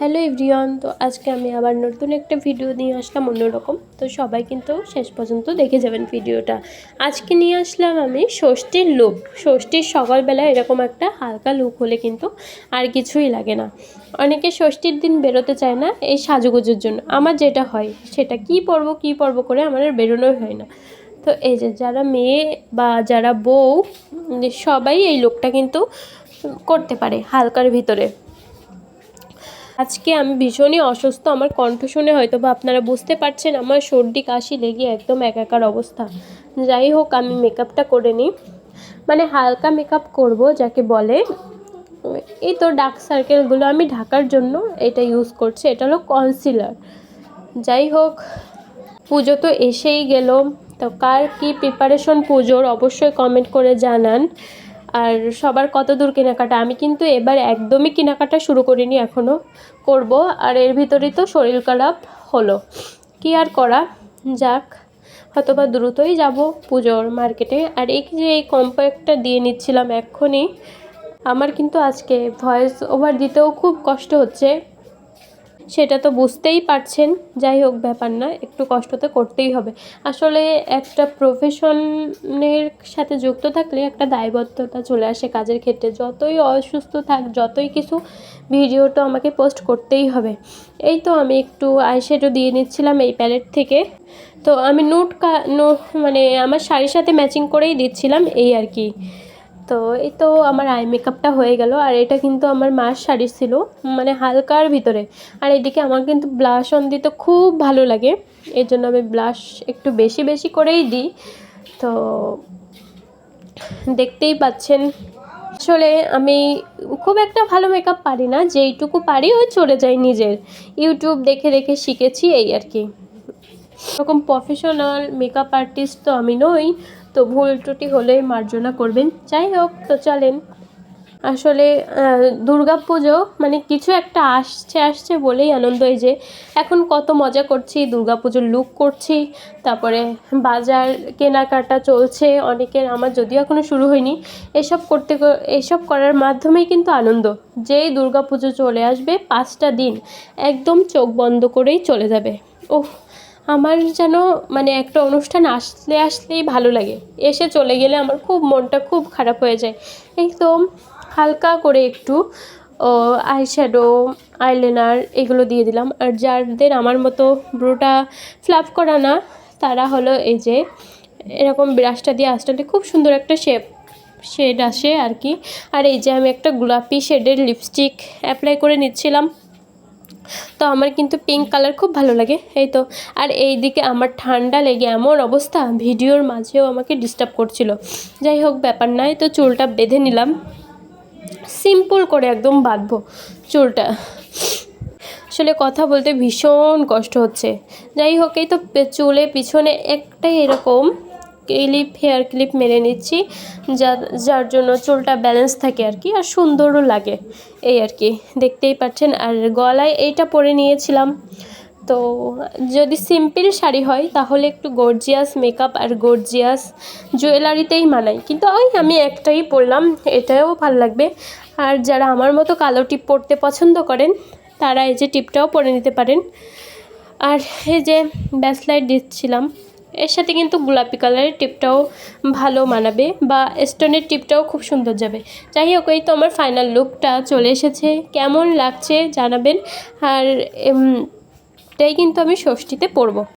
Hello everyone, তো আজকে আমি আবার নতুন একটা ভিডিও নিয়ে আসলাম অন্যরকম। তো সবাই কিন্তু শেষ পর্যন্ত দেখে যাবেন ভিডিওটা। আজকে নিয়ে আসলাম আমি ষষ্ঠীর লুক। ষষ্ঠীর সকালবেলা এরকম একটা হালকা লুক হলে কিন্তু আর কিছুই লাগে না। অনেকে ষষ্ঠীর দিন বেরোতে চায় না এই সাজুগুজুর জন্য। আমার যেটা হয় সেটা কী পরবো করে আমার আর বেরোনোই হয় না। তো এই যে যারা মেয়ে বা যারা বউ সবাই এই লুকটা কিন্তু করতে পারে হালকার ভিতরে। আজকে আমি ভীষণই অসুস্থ, আমার কণ্ঠ শুনে হয়তো বা আপনারা বুঝতে পারছেন আমার সর্দি কাশি লেগে একদম একাকার অবস্থা। যাই হোক, আমি মেকআপটা করে নিই, মানে হালকা মেকআপ করব যাকে বলে। এই তো ডার্ক সার্কেলগুলো আমি ঢাকার জন্য এটা ইউজ করছি, এটা হলো কনসিলার। যাই হোক, পুজো তো এসেই গেল, তো কার কী প্রিপারেশন পুজোর অবশ্যই কমেন্ট করে জানান। আর সবার কত দূর কেনাকাটা, আমি কিন্তু এবার একদমই কেনাকাটা শুরু করিনি, এখনও করব। আর এর ভিতরেই তো শরীর খারাপ হলো, কি আর করা যাক, হয়তো বা দ্রুতই যাব পুজোর মার্কেটে। আর এই যে এই কম্প্যাক্টটা দিয়ে নিচ্ছিলাম এক্ষুনি, আমার কিন্তু আজকে ভয়েস ওভার দিতেও খুব কষ্ট হচ্ছে, সেটা তো বুঝতেই পারছেন। যাই হোক, ব্যাপার না, একটু কষ্ট তো করতেই হবে। আসলে একটা প্রফেশনের সাথে যুক্ত থাকলে একটা দায়বদ্ধতা চলে আসে কাজের ক্ষেত্রে। যতই অসুস্থ থাক, যতই কিছু, ভিডিও তো আমাকে পোস্ট করতেই হবে। এই তো আমি একটু আইশ্যাডো দিয়ে নিচ্ছিলাম এই প্যালেট থেকে। তো আমি মানে আমার শাড়ির সাথে ম্যাচিং করেই দিচ্ছিলাম এই আর কি। তো এই তো আমার আই মেকআপটা হয়ে গেল। আর এটা কিন্তু আমার মার শাড়ি ছিল, মানে হালকার ভিতরে। আর এদিকে আমার কিন্তু ব্লাশ অন দিতে খুব ভালো লাগে, এর জন্য আমি ব্লাশ একটু বেশি বেশি করেই দিই। তো দেখতেই পাচ্ছেন, আসলে আমি খুব একটা ভালো মেকআপ পারি না, যেইটুকু পারি ওই চলে যাই, নিজের ইউটিউব দেখে দেখে শিখেছি এই আর কি। এরকম প্রফেশনাল মেকআপ আর্টিস্ট তো আমি নই, তো ভুল ত্রুটি হলেই মার্জনা করবেন। যাই হোক, তো চলেন। আসলে দুর্গা পুজো মানে কিছু একটা আসছে বলেই আনন্দ। এই যে এখন কত মজা করছি, দুর্গা পুজোর লুক করছি, তারপরে বাজার কেনাকাটা চলছে অনেকের, আমার যদিও এখনও শুরু হয়নি। এসব করার মাধ্যমেই কিন্তু আনন্দ। যেই দুর্গা পুজো চলে আসবে 5টা দিন একদম চোখ বন্ধ করেই চলে যাবে। ওহ, আমার যেন মানে একটা অনুষ্ঠান আসলেই ভালো লাগে, এসে চলে গেলে আমার খুব মনটা খুব খারাপ হয়ে যায়। একদম হালকা করে একটু আইশ্যাডো, আইলাইনার এগুলো দিয়ে দিলাম। আর যাদের আমার মতো ব্রোটা ফ্লাফ করা না, তারা হলো এই যে এরকম ব্রাশটা দিয়ে আঁচড়ালে খুব সুন্দর একটা শেড আসে আর কি। আর এই যে আমি একটা গোলাপি শেডের লিপস্টিক অ্যাপ্লাই করে নিচ্ছিলাম, তো আমার কিন্তু পিঙ্ক কালার খুব ভালো লাগে। এই তো, আর এই দিকে আমার ঠান্ডা লেগে এমন অবস্থা, ভিডিওর মাঝেও আমাকে ডিস্টার্ব করছিল। যাই হোক, ব্যাপার নয়, তো চুলটা বেঁধে নিলাম, সিম্পল করে একদম বাঁধবো চুলটা। আসলে কথা বলতে ভীষণ কষ্ট হচ্ছে। যাই হোক, এই তো চুলে পিছনে একটাই এরকম হেয়ার ক্লিপ মেরে নিচ্ছি, যার জন্য চুলটা ব্যালেন্স থাকে আর কি, আর সুন্দরও লাগে এই আর কি, দেখতেই পাচ্ছেন। আর গলায় এইটা পরে নিয়েছিলাম। তো যদি সিম্পল শাড়ি হয় তাহলে একটু গর্জিয়াস মেকআপ আর গর্জিয়াস জুয়েলারিতেই মানাই, কিন্তু ওই আমি একটাই পরলাম, এটাও ভালো লাগবে। আর যারা আমার মতো কালো টিপ পরতে পছন্দ করেন, তারা এই যে টিপটাও পরে নিতে পারেন। আর এই যে ব্যাসলাইট দিচ্ছিলাম, এর সাথে কিন্তু গোলাপি কালারের টিপটাও ভালো মানাবে, বা স্টোনের টিপটাও খুব সুন্দর যাবে। যাই হোক, এই তো আমার ফাইনাল লুকটা চলে এসেছে, কেমন লাগছে জানাবেন। আর এটাই কিন্তু আমি ষষ্ঠীতে পরবো।